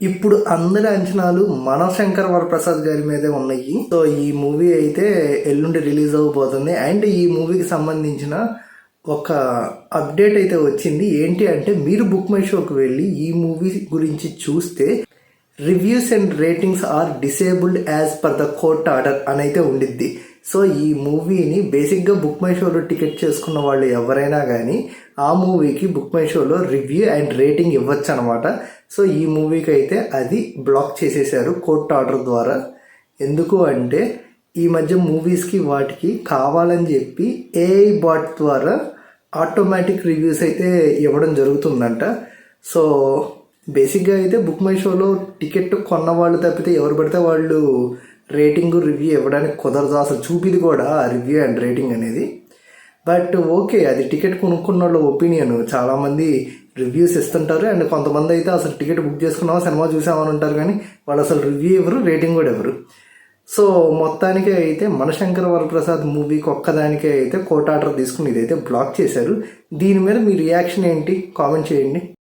ఇప్పుడు అందరి అంచనాలు మనశంకర్ వరప్రసాద్ గారి మీదే ఉన్నాయి. సో ఈ మూవీ అయితే ఎల్లుండి రిలీజ్ అవ్వబోతుంది. అండ్ ఈ మూవీకి సంబంధించిన ఒక అప్డేట్ అయితే వచ్చింది. ఏంటి అంటే మీరు బుక్ మై షోకి వెళ్ళి ఈ మూవీ గురించి చూస్తే reviews and ratings are disabled as per the court order అని అయితే ఉండిద్ది. సో ఈ మూవీని బేసిక్గా బుక్ మై షోలో టికెట్ చేసుకున్న వాళ్ళు ఎవరైనా కానీ ఆ మూవీకి బుక్ మై షోలో రివ్యూ అండ్ రేటింగ్ ఇవ్వచ్చు అనమాట. సో ఈ మూవీకి అయితే అది బ్లాక్ చేసేసారు కోర్ట్ ఆర్డర్ ద్వారా. ఎందుకు అంటే ఈ మధ్య మూవీస్కి వాటికి కావాలని చెప్పి ఏఐ బాట్ ద్వారా ఆటోమేటిక్ రివ్యూస్ అయితే ఇవ్వడం జరుగుతుందంట. సో బేసిక్గా అయితే బుక్ మై షోలో టికెట్ కొన్న వాళ్ళు తప్పితే ఎవరు పడితే వాళ్ళు రేటింగ్ రివ్యూ ఇవ్వడానికి కుదరదు. అసలు చూపిది కూడా ఆ రివ్యూ అండ్ రేటింగ్ అనేది. బట్ ఓకే, అది టికెట్ కొనుక్కున్న వాళ్ళ ఒపీనియన్. చాలామంది రివ్యూస్ ఇస్తుంటారు అండ్ కొంతమంది అయితే అసలు టికెట్ బుక్ చేసుకున్నావా సినిమా చూసామని ఉంటారు కానీ వాళ్ళు అసలు రివ్యూ ఇవ్వరు, రేటింగ్ కూడా ఇవ్వరు. సో మొత్తానికే అయితే మనశంకర వరప్రసాద్ మూవీకి ఒక్కదానికే అయితే కోర్ట్ ఆర్డర్ తీసుకుని ఇదైతే బ్లాక్ చేశారు. దీని మీద మీ రియాక్షన్ ఏంటి? కామెంట్ చేయండి.